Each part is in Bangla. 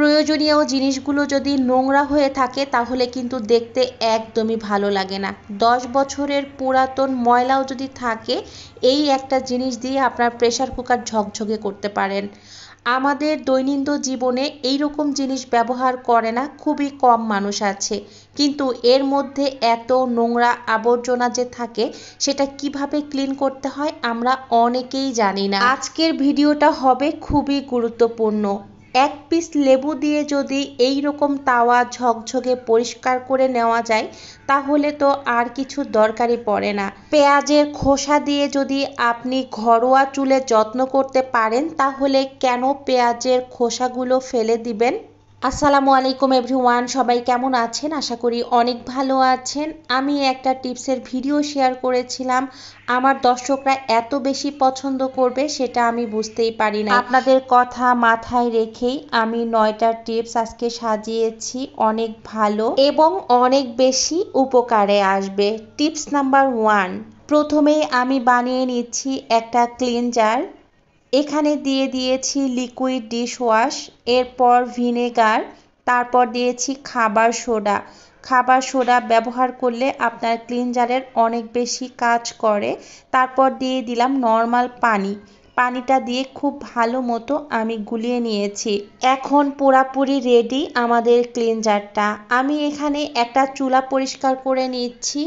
প্রয়োজনীয় জিনিসগুলো যদি নোংরা হয়ে থাকে তাহলে কিন্তু দেখতে একদমই ভালো লাগে না। 10 বছরের পুরাতন ময়লাও যদি থাকে, এই একটা জিনিস দিয়ে আপনার প্রেসার কুকার ঝকঝকে করতে পারেন। আমাদের দৈনন্দিন জীবনে এই রকম জিনিস ব্যবহার করে না, খুবই কম মানুষ আছে, কিন্তু এর মধ্যে এত নোংরা আবর্জনা যে থাকে সেটা কিভাবে ক্লিন করতে হয় আমরা অনেকেই জানি না। আজকের ভিডিওটা হবে খুবই গুরুত্বপূর্ণ। এক পিস লেবু দিয়ে যদি এই রকম তাওয়া ঝকঝকে পরিষ্কার করে নেওয়া যায় তাহলে তো আর কিছু দরকারই পড়ে না। পেঁয়াজের খোসা দিয়ে যদি আপনি ঘরোয়া চুলে যত্ন করতে পারেন তাহলে কেন পেঁয়াজের খোসাগুলো ফেলে দিবেন? আসসালামু আলাইকুম এভরিওয়ান, সবাই কেমন আছেন? আশা করি অনেক ভালো আছেন। আমি একটা টিপসের ভিডিও শেয়ার করেছিলাম, আমার দর্শকরা এত বেশি পছন্দ করবে সেটা আমি বুঝতেই পারি না। আপনাদের কথা মাথায় রেখেই আমি 9টা টিপস আজকে সাজিয়েছি, অনেক ভালো এবং অনেক বেশি উপকারে আসবে। টিপস নাম্বার 1, প্রথমেই আমি বানিয়ে নিচ্ছি একটা ক্লিনজার। এখানে দিয়ে দিয়েছি লিকুইড ডিশওয়াশ, এরপর ভিনেগার, তারপর দিয়েছি খাবার সোডা। খাবার সোডা ব্যবহার করলে আপনার ক্লিনজারের অনেক বেশি কাজ করে। তারপর দিয়ে দিলাম নর্মাল পানি। পানিটা দিয়ে খুব ভালো মতো আমি গুলিয়ে নিয়েছি। এখন পুরাপুরি রেডি আমাদের ক্লিনজারটা। আমি এখানে একটা চুলা পরিষ্কার করে নিচ্ছি।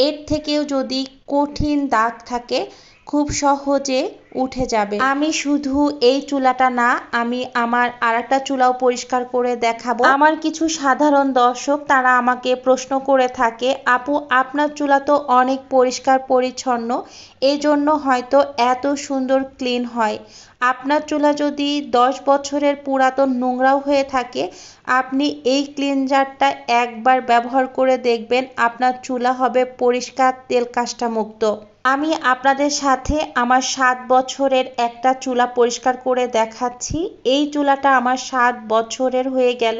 এর থেকেও যদি কঠিন দাগ থাকে খুব সহজে উঠে যাবে। আমি শুধু এই চুলাটা না, আমি আমার আরেকটা চুলাও পরিষ্কার করে দেখাবো। আমার কিছু সাধারণ দর্শক তারা আমাকে প্রশ্ন করে থাকে, আপু আপনার চুলা তো অনেক পরিষ্কার পরিচ্ছন্ন, এই জন্য হয়তো এত সুন্দর ক্লিন হয়। আপনার চুলা যদি 10 বছরের পুরাতন নোংরাও হয়ে থাকে, আপনি এই ক্লিনজারটা একবার ব্যবহার করে দেখবেন, আপনার চুলা হবে পরিষ্কার তেল কাষ্টা মুক্ত। আমি আপনাদের সাথে আমার 7 বছরের একটা চুলা পরিষ্কার করে দেখাচ্ছি। এই চুলাটা আমার 7 বছরের হয়ে গেল।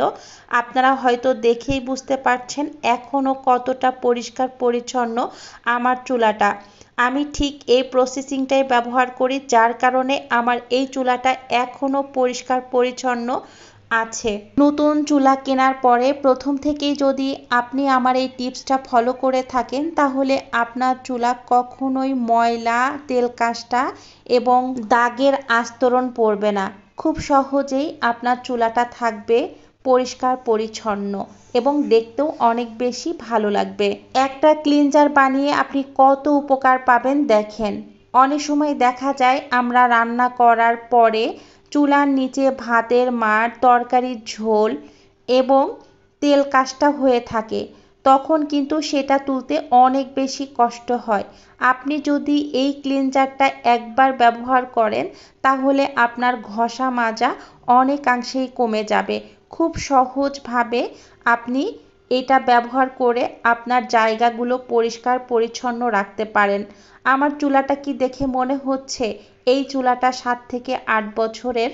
আপনারা হয়তো দেখেই বুঝতে পারছেন এখনও কতটা পরিষ্কার পরিচ্ছন্ন আমার চুলাটা। আমি ঠিক এই প্রসেসিংটাই ব্যবহার করি, যার কারণে আমার এই চুলাটা এখনও পরিষ্কার পরিচ্ছন্ন আছে। নতুন চুলা কেনার পরে প্রথম থেকেই যদি আপনি আমার এই টিপসটা ফলো করে থাকেন তাহলে আপনার চুলা কখনোই ময়লা, তেল কাষ্টা এবং দাগের আস্তরণ পড়বে না। খুব সহজেই আপনার চুলাটা থাকবে পরিষ্কার পরিচ্ছন্ন এবং দেখতেও অনেক বেশি ভালো লাগবে। একটা ক্লিনজার বানিয়ে আপনি কত উপকার পাবেন দেখেন। অনেক সময় দেখা যায় আমরা রান্না করার পরে চুলার নিচে ভাতের মাড়, তরকারির ঝোল এবং তেল কাষ্টা হয়ে থাকে, তখন কিন্তু সেটা তুলতে অনেক বেশি কষ্ট হয়। আপনি যদি এই ক্লিনজারটা একবার ব্যবহার করেন তাহলে আপনার ঘষা মাজা অনেকাংশেই কমে যাবে। খুব সহজভাবে আপনি এটা ব্যবহার করে আপনার জায়গাগুলো পরিষ্কার পরিচ্ছন্ন রাখতে পারেন। আমার চুলাটা কি দেখে মনে হচ্ছে এই চুলাটা 7 থেকে 8 বছরের?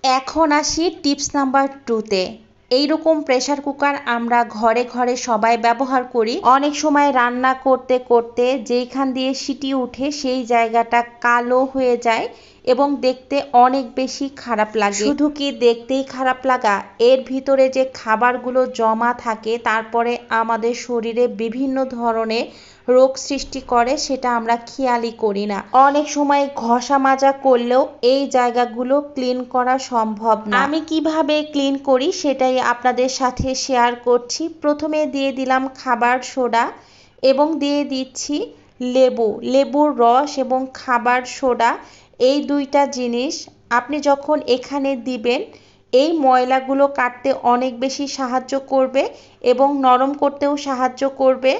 এখন আসি টিপস নাম্বার 2তে। এইরকম প্রেসার কুকার আমরা ঘরে ঘরে সবাই ব্যবহার করি। অনেক সময় রান্না করতে করতে যেখান দিয়ে সিটি উঠে সেই জায়গাটা কালো হয়ে যায় এবং দেখতে অনেক বেশি খারাপ লাগে। শুধু কি দেখতেই খারাপ লাগা, এর ভিতরে যে খাবারগুলো জমা থাকে তারপরে আমাদের শরীরে বিভিন্ন ধরনের রোগ সৃষ্টি করে, সেটা আমরা খেয়ালই করি না। অনেক সময় ঘষা মাজা করলেও এই জায়গাগুলো ক্লিন করা সম্ভব না। আমি কিভাবে ক্লিন করি সেটাই আপনাদের সাথে শেয়ার করছি। প্রথমে দিয়ে দিলাম খাবার সোডা এবং দিয়ে দিচ্ছি লেবুর রস এবং খাবার সোডা। এই দুইটা জিনিস আপনি যখন এখানে দিবেন এই ময়লাগুলো কাটতে অনেক বেশি সাহায্য করবে এবং নরম করতেও সাহায্য করবে,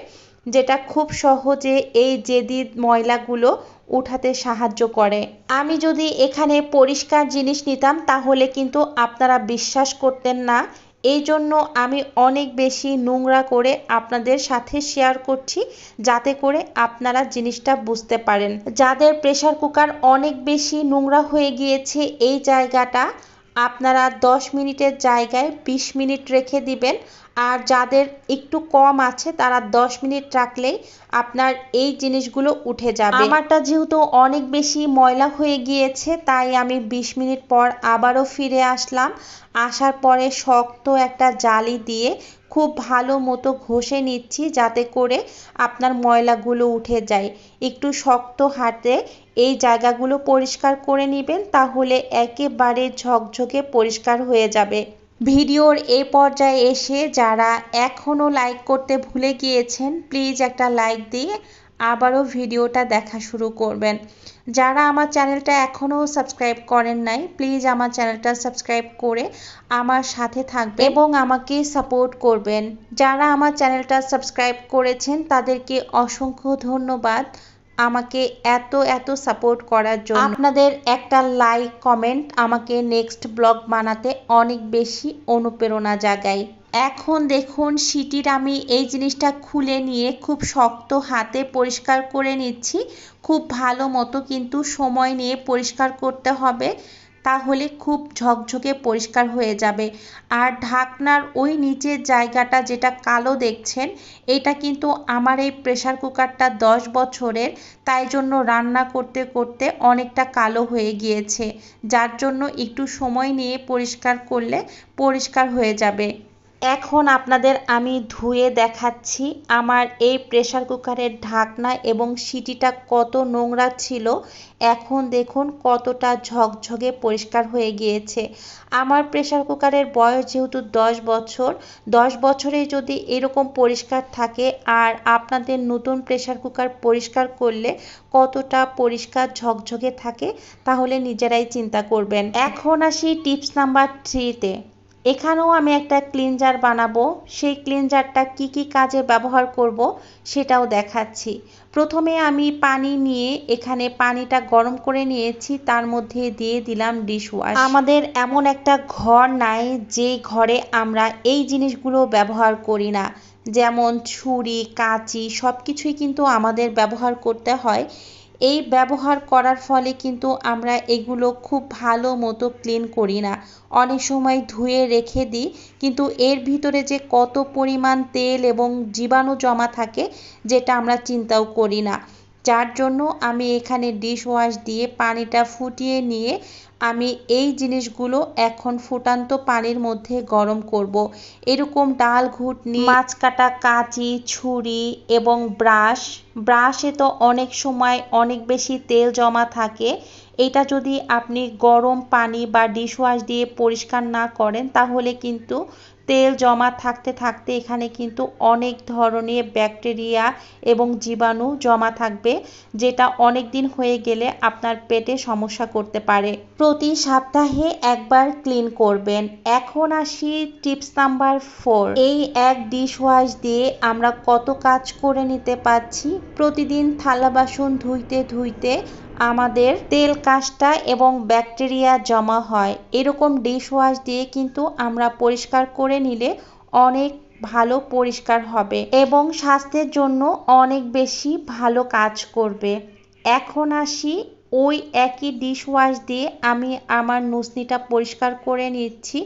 যেটা খুব সহজে এই জেদি ময়লাগুলো উঠাতে সাহায্য করে। আমি যদি এখানে পরিষ্কার জিনিস নিতাম তাহলে কিন্তু আপনারা বিশ্বাস করতেন না, এই জন্য আমি অনেক বেশি নোংরা করে আপনাদের সাথে শেয়ার করছি যাতে করে আপনারা জিনিসটা বুঝতে পারেন। যাদের প্রেসার কুকার অনেক বেশি নোংরা হয়ে গিয়েছে এই জায়গাটা আপনারা 10 মিনিটের জায়গায় 20 মিনিট রেখে দিবেন। আর যাদের একটু কম আছে তারা 10 মিনিট রাখলেই আপনার এই জিনিসগুলো উঠে যাবে। আমারটা যেহেতু অনেক বেশি ময়লা হয়ে গিয়েছে তাই আমি 20 মিনিট পর আবারও ফিরে আসলাম। আসার পরে শক্ত একটা জালি দিয়ে খুব ভালো মতো ঘষে নিচ্ছি যাতে করে আপনার ময়লাগুলো উঠে যায়। একটু শক্ত হাতে এই জায়গাগুলো পরিষ্কার করে নেবেন, তাহলে একেবারে ঝকঝকে পরিষ্কার হয়ে যাবে। ভিডিওর এই পর্যায়ে এসে যারা এখনও লাইক করতে ভুলে গিয়েছেন প্লিজ একটা লাইক দিয়ে আবারও ভিডিওটা দেখা শুরু করবেন। যারা আমার চ্যানেলটা এখনও সাবস্ক্রাইব করেন নাই প্লিজ আমার চ্যানেলটা সাবস্ক্রাইব করে আমার সাথে থাকবেন এবং আমাকে সাপোর্ট করবেন। যারা আমার চ্যানেলটা সাবস্ক্রাইব করেছেন তাদেরকে অসংখ্য ধন্যবাদ আমাকে এত সাপোর্ট করার জন্য। আপনাদের একটা লাইক কমেন্ট আমাকে নেক্সট ব্লগ বানাতে অনেক বেশি অনুপ্রেরণা জাগায়। এখন দেখুন সিটির আমি এই জিনিসটা খুলে নিয়ে খুব শক্ত হাতে পরিষ্কার করে নিচ্ছি। খুব ভালো মতো কিন্তু সময় নিয়ে পরিষ্কার করতে হবে, তাহলে খুব ঝকঝকে পরিষ্কার হয়ে যাবে। আর ঢাকনার ওই নিচের জায়গাটা যেটা কালো দেখছেন এটা কিন্তু আমার এই প্রেসার কুকারটা 10 বছরের, তাই জন্য রান্না করতে করতে অনেকটা কালো হয়ে গিয়েছে, যার জন্য একটু সময় নিয়ে পরিষ্কার করলে পরিষ্কার হয়ে যাবে। এখন আপনাদের আমি ধুয়ে দেখাচ্ছি আমার এই প্রেসার কুকারের ঢাকনা এবং সিটিটা কত নোংরা ছিল। এখন দেখুন কতটা ঝকঝকে পরিষ্কার হয়ে গিয়েছে। আমার প্রেসার কুকারের বয়স যেহেতু 10 বছর, 10 বছরে যদি এরকম পরিষ্কার থাকে আর আপনাদের নতুন প্রেসার কুকার পরিষ্কার করলে কতটা পরিষ্কার ঝকঝকে থাকে তাহলে নিজেরাই চিন্তা করবেন। এখন আসি টিপস নাম্বার 3-তে। এখানেও আমি একটা ক্লিনজার বানাবো, সেই ক্লিনজারটা কি কাজে ব্যবহার করব সেটাও দেখাচ্ছি। প্রথমে আমি পানি নিয়ে এখানে পানিটা গরম করে নিয়েছি, তার মধ্যে দিয়ে দিলাম ডিশওয়াশ। আমাদের এমন একটা ঘর নাই যে ঘরে আমরা এই জিনিসগুলো ব্যবহার করি না, যেমন ছুরি কাঁচি সব কিছুই কিন্তু আমাদের ব্যবহার করতে হয়। এই ব্যবহার করার ফলে কিন্তু আমরা এগুলো খুব ভালো মতো ক্লিন করি না, অনেক সময় ধুয়ে রেখে দিই, কিন্তু এর ভিতরে যে কত পরিমাণ তেল এবং জীবাণু জমা থাকে যেটা আমরা চিন্তাও করি না। যার জন্য আমি এখানে ডিশওয়াশ দিয়ে পানিটা ফুটিয়ে নিয়ে আমি এই জিনিসগুলো এখন ফুটান্ত পানির মধ্যে গরম করব। এরকম ডাল ঘুটনি, মাছ কাটা কাঁচি, ছুরি এবং ব্রাশে তো অনেক সময় অনেক বেশি তেল জমা থাকে। এটা যদি আপনি গরম পানি বা ডিশওয়াশ দিয়ে পরিষ্কার না করেন তাহলে কিন্তু তেল জমা থাকতে থাকতে এখানে কিন্তু অনেক ধরনের ব্যাকটেরিয়া এবং জীবাণু জমা থাকবে, যেটা অনেক দিন হয়ে গেলে আপনার পেটে সমস্যা করতে পারে। প্রতি সপ্তাহে একবার ক্লিন করবেন। এখন আসি টিপস নাম্বার 4। এই এক ডিশওয়াশ দিয়ে আমরা কত কাজ করে নিতে পারছি। প্রতিদিন থালা বাসন ধুইতে ধুইতে আমাদের তেল কাস্টা এবং ব্যাকটেরিয়া জমা হয়। এরকম ডিশওয়াশ দিয়ে কিন্তু আমরা পরিষ্কার করে নিলে অনেক ভালো পরিষ্কার হবে এবং স্বাস্থ্যের জন্য অনেক বেশি ভালো কাজ করবে। এখন আসি ওই একই ডিশওয়াশ দিয়ে আমি আমার নুসনিটা পরিষ্কার করে নিচ্ছি।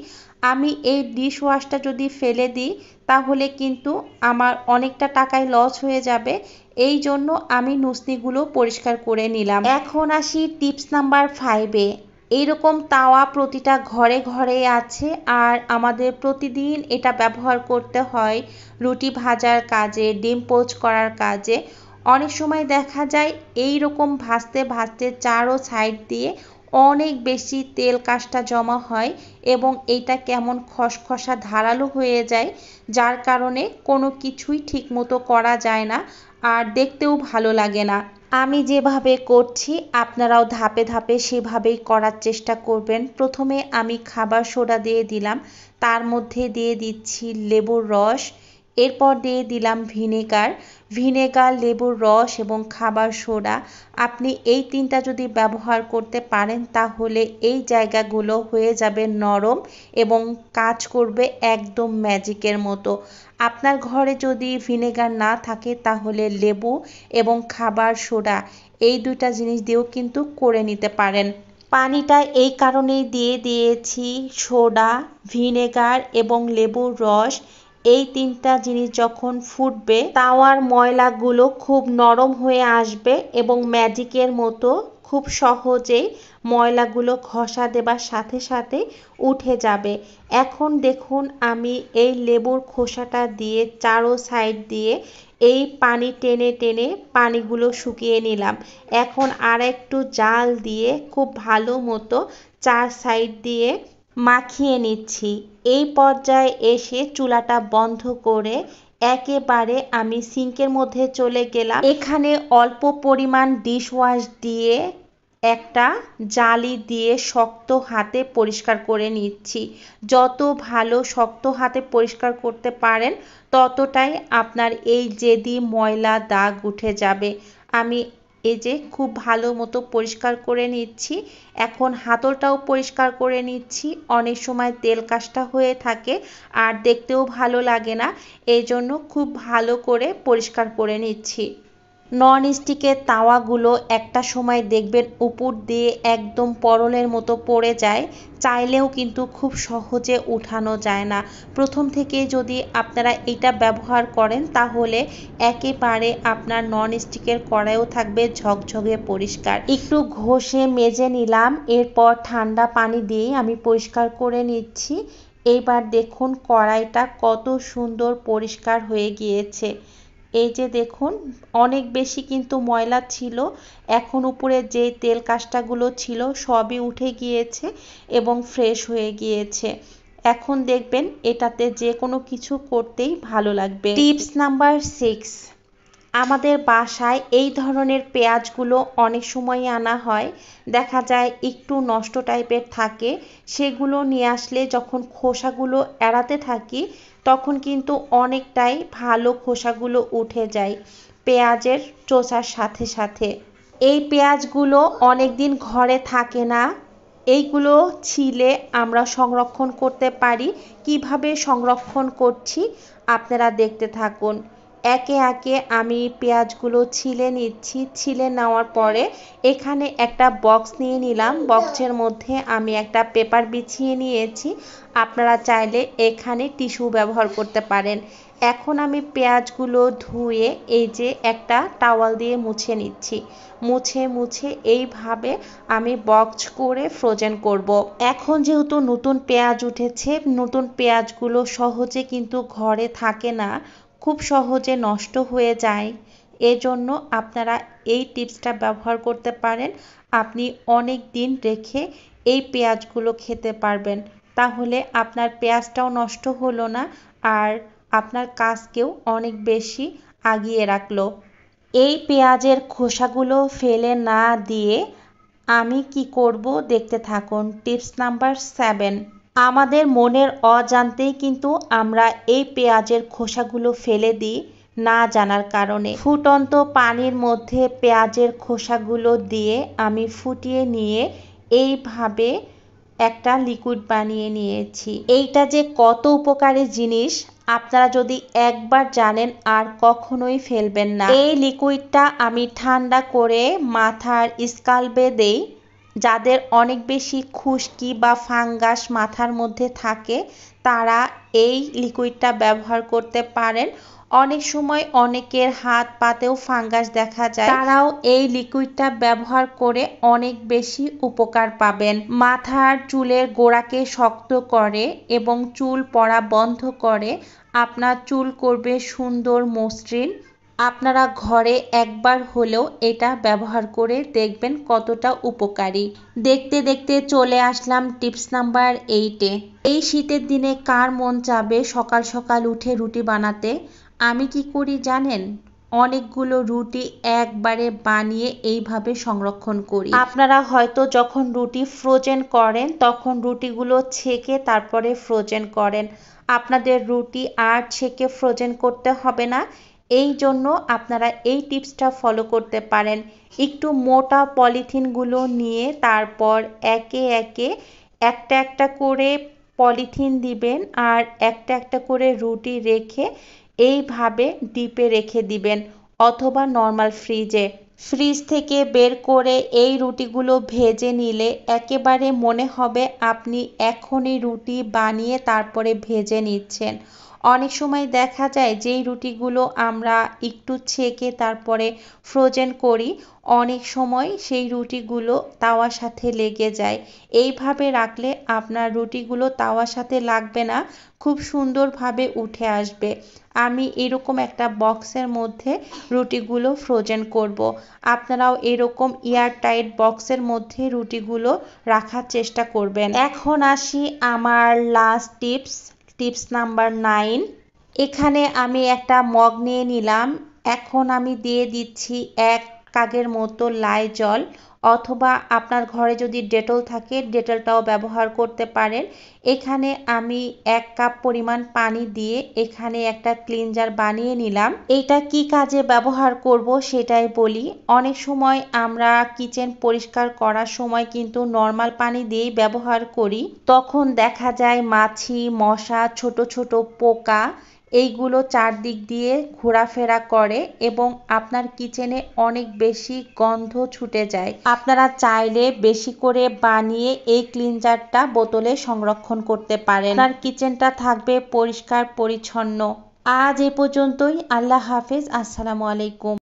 আমি এই ডিশওয়াশটা যদি ফেলে দিই তাহলে কিন্তু আমার অনেকটা টাকায় লস হয়ে যাবে, এই জন্য আমি নুসনিগুলো পরিষ্কার করে নিলাম। এখন আসি টিপস নাম্বার 5-এ। এইরকম তাওয়া প্রতিটা ঘরে ঘরে আছে আর আমাদের প্রতিদিন এটা ব্যবহার করতে হয় রুটি ভাজার কাজে, ডিম পোচ করার কাজে। অনেক সময় দেখা যায় এই রকম ভাজতে ভাজতে চারো সাইড দিয়ে অনেক বেশি তেল কাস্টা জমা হয় এবং এইটা কেমন খসখসা ধারালো হয়ে যায়, যার কারণে কোনো কিছুই ঠিকমতো করা যায় না আর দেখতেও ভালো লাগে না। আমি যেভাবে করছি আপনারাও ধাপে ধাপে সেভাবেই করার চেষ্টা করবেন। প্রথমে আমি খাবার সোডা দিয়ে দিলাম, তার মধ্যে দিয়ে দিচ্ছি লেবুর রস, এরপর দিয়ে দিলাম ভিনেগার, লেবুর রস এবং খাবার সোডা। আপনি এই তিনটা যদি ব্যবহার করতে পারেন তাহলে এই জায়গাগুলো হয়ে যাবে নরম এবং কাজ করবে একদম ম্যাজিকের মতো। আপনার ঘরে যদি ভিনেগার না থাকে তাহলে লেবু এবং খাবার সোডা এই দুইটা জিনিস দিয়েও কিন্তু করে নিতে পারেন। পানিটা এই কারণেই দিয়ে দিয়েছি, সোডা, ভিনেগার এবং লেবুর রস এই তিনটা জিনিস যখন ফুটবে তাওয়ার ময়লাগুলো খুব নরম হয়ে আসবে এবং ম্যাজিকের মতো খুব সহজেই ময়লাগুলো ঘষা দেবার সাথে সাথে উঠে যাবে। এখন দেখুন আমি এই লেবুর খোসাটা দিয়ে চারো সাইড দিয়ে এই পানি টেনে টেনে পানিগুলো শুকিয়ে নিলাম। এখন আর একটু জাল দিয়ে খুব ভালো মতো চার সাইড দিয়ে মাখিয়ে নিচ্ছি। এই পর্যায়ে এসে চুলাটা বন্ধ করে একেবারে আমি সিঙ্কের মধ্যে চলে গেলাম। এখানে অল্প পরিমাণ ডিশওয়াশ দিয়ে একটা জালি দিয়ে শক্ত হাতে পরিষ্কার করে নিচ্ছি। যত ভালো শক্ত হাতে পরিষ্কার করতে পারেন ততটাই আপনার এই জেদি ময়লা দাগ উঠে যাবে। আমি এই যে খুব ভালো মতো পরিষ্কার করে নিচ্ছি। এখন হাতলটাও পরিষ্কার করে নিচ্ছি। অনেক সময় তেল কাস্টা হয়ে থাকে আর দেখতেও ভালো লাগে না, এই জন্য খুব ভালো করে পরিষ্কার করে নিচ্ছি। নন স্টিকের তাওয়াগুলো একটা সময় দেখবেন উপর দিয়ে একদম পরলের মতো পড়ে যায়, চাইলেও কিন্তু খুব সহজে উঠানো যায় না। প্রথম থেকে যদি আপনারা এটা ব্যবহার করেন তাহলে একেবারে আপনার নন স্টিকের কড়াইও থাকবে ঝকঝকে পরিষ্কার। একটু ঘষে মেজে নিলাম, এরপর ঠান্ডা পানি দিয়ে আমি পরিষ্কার করে নিচ্ছি। এইবার দেখুন কড়াইটা কত সুন্দর পরিষ্কার হয়ে গিয়েছে। এই যে দেখুন অনেক বেশি কিন্তু ময়লা ছিল, এখন উপরে যে তেল কাস্টাগুলো ছিল সবই উঠে গিয়েছে এবং ফ্রেশ হয়ে গিয়েছে। এখন দেখবেন এটাতে যে কোনো কিছু করতেই ভালো লাগবে। টিপস নাম্বার 6, আমাদের বাসায় এই ধরনের পেঁয়াজগুলো অনেক সময় আনা হয়, দেখা যায় একটু নষ্ট টাইপের থাকে, সেগুলো নিয়ে আসলে যখন খোসাগুলো এড়াতে থাকি তখন কিন্তু অনেকটাই ভালো খোসাগুলো উঠে যায় পেঁয়াজের চোষার সাথে সাথে। এই পেঁয়াজগুলো অনেক দিন ঘরে থাকে না, এইগুলো ছিলে আমরা সংরক্ষণ করতে পারি। কিভাবে সংরক্ষণ করছি আপনারা দেখতে থাকুন। একে একে আমি পেঁয়াজগুলো ছিলে নিচ্ছি। ছিলে নেওয়ার পরে এখানে একটা বক্স নিয়ে নিলাম, বক্সের মধ্যে আমি একটা পেপার বিছিয়ে নিয়েছি। আপনারা চাইলে এখানে টিস্যু ব্যবহার করতে পারেন। এখন আমি পেঁয়াজগুলো ধুয়ে এই যে একটা টাওয়াল দিয়ে মুছে নিচ্ছি। মুছে মুছে এইভাবে আমি বক্স করে ফ্রোজেন করব। এখন যেহেতু নতুন পেঁয়াজ উঠেছে, নতুন পেঁয়াজগুলো সহজে কিন্তু ঘরে থাকে না, খুব সহজে নষ্ট হয়ে যায়। এজন্য আপনারা এই টিপসটা ব্যবহার করতে পারেন। আপনি অনেক দিন রেখে এই পেঁয়াজগুলো খেতে পারবেন। তাহলে আপনার পেঁয়াজটাও নষ্ট হলো না আর আপনার কাজকেও অনেক বেশি আগিয়ে রাখলো। এই পেঁয়াজের খোসাগুলো ফেলে না দিয়ে আমি কি করব দেখতে থাকুন। টিপস নাম্বার 7, আমাদের মনের অজান্তেই কিন্তু আমরা এই পেঁয়াজের খোসাগুলো ফেলে দিই না জানার কারণে। ফুটন্ত পানির মধ্যে পেঁয়াজের খোসাগুলো দিয়ে আমি ফুটিয়ে নিয়ে এইভাবে একটা লিকুইড বানিয়ে নিয়েছি। এইটা যে কত উপকারী জিনিস আপনারা যদি একবার জানেন আর কখনোই ফেলবেন না। এই লিকুইডটা আমি ঠান্ডা করে মাথার স্কাল্পে দেই। যাদের অনেক বেশি খুশকি বা ফাঙ্গাস মাথার মধ্যে থাকে তারা এই লিকুইডটা ব্যবহার করতে পারেন। অনেক সময় অনেকের হাত পাতেও ফাঙ্গাস দেখা যায়, তারাও এই লিকুইডটা ব্যবহার করে অনেক বেশি উপকার পাবেন। মাথার চুলের গোড়াকে শক্ত করে এবং চুল পড়া বন্ধ করে, আপনার চুল করবে সুন্দর মসৃণ। আপনারা ঘরে একবার হলেও এটা ব্যবহার করে দেখবেন কতটা উপকারী। দেখতে দেখতে চলে আসলাম টিপস নাম্বার 8-এ। এই শীতের দিনে কার মন চাবে সকাল সকাল উঠে রুটি বানাতে? আমি কি করি জানেন? অনেকগুলো রুটি একবারে বানিয়ে এইভাবে সংরক্ষণ করি। আপনারা হয়তো যখন রুটি ফ্রোজেন করেন তখন রুটিগুলো ছেঁকে তারপরে ফ্রোজেন করেন। আপনাদের রুটি আর ছেঁকে ফ্রোজেন করতে হবে না, এই জন্য আপনারা এই টিপসটা ফলো করতে পারেন। একটু মোটা পলিথিনগুলো নিয়ে তারপর একে একে একটা একটা করে পলিথিন দিবেন আর একটা একটা করে রুটি রেখে এইভাবে ডিপে রেখে দিবেন অথবা নর্মাল ফ্রিজে। ফ্রিজ থেকে বের করে এই রুটিগুলো ভেজে নিলে একেবারে মনে হবে আপনি এখনই রুটি বানিয়ে তারপরে ভেজে নিচ্ছেন। অনেক সময় দেখা যায় যেই রুটিগুলো আমরা একটু ছেঁকে তারপরে ফ্রোজেন করি, অনেক সময় সেই রুটিগুলো তাওয়ার সাথে লেগে যায়। এইভাবে রাখলে আপনার রুটিগুলো তাওয়ার সাথে লাগবে না, খুব সুন্দরভাবে উঠে আসবে। আমি এরকম একটা বক্সের মধ্যে রুটিগুলো ফ্রোজেন করব। আপনারাও এরকম এয়ারটাইট বক্সের মধ্যে রুটিগুলো রাখার চেষ্টা করবেন। এখন আসি আমার লাস্ট টিপস নাম্বার 9। এখানে আমি একটা মগ নিয়ে নিলাম। এখন আমি দিয়ে দিচ্ছি 1 কাপের মতো লাইজল, অথবা আপনার ঘরে যদি ডেটল থাকে ডেটলটাও ব্যবহার করতে পারেন। এখানে আমি 1 কাপ পরিমাণ পানি দিয়ে এখানে একটা ক্লিনজার বানিয়ে নিলাম। এইটা কি কাজে ব্যবহার করব সেটাই বলি। অনেক সময় আমরা কিচেন পরিষ্কার করার সময় কিন্তু নর্মাল পানি দিয়েই ব্যবহার করি, তখন দেখা যায় মাছি, মশা, ছোট ছোট পোকা এইগুলো চারদিক দিয়ে ঘোরাফেরা করে এবং আপনার কিচেনে অনেক বেশি গন্ধ ছুটে যায়। আপনারা চাইলে বেশি করে বানিয়ে এই ক্লিনজারটা বোতলে সংরক্ষণ করতে পারেন। আপনার কিচেনটা থাকবে পরিষ্কার পরিচ্ছন্ন। আজ এ পর্যন্তই। আল্লাহ হাফেজ। আসসালামু আলাইকুম।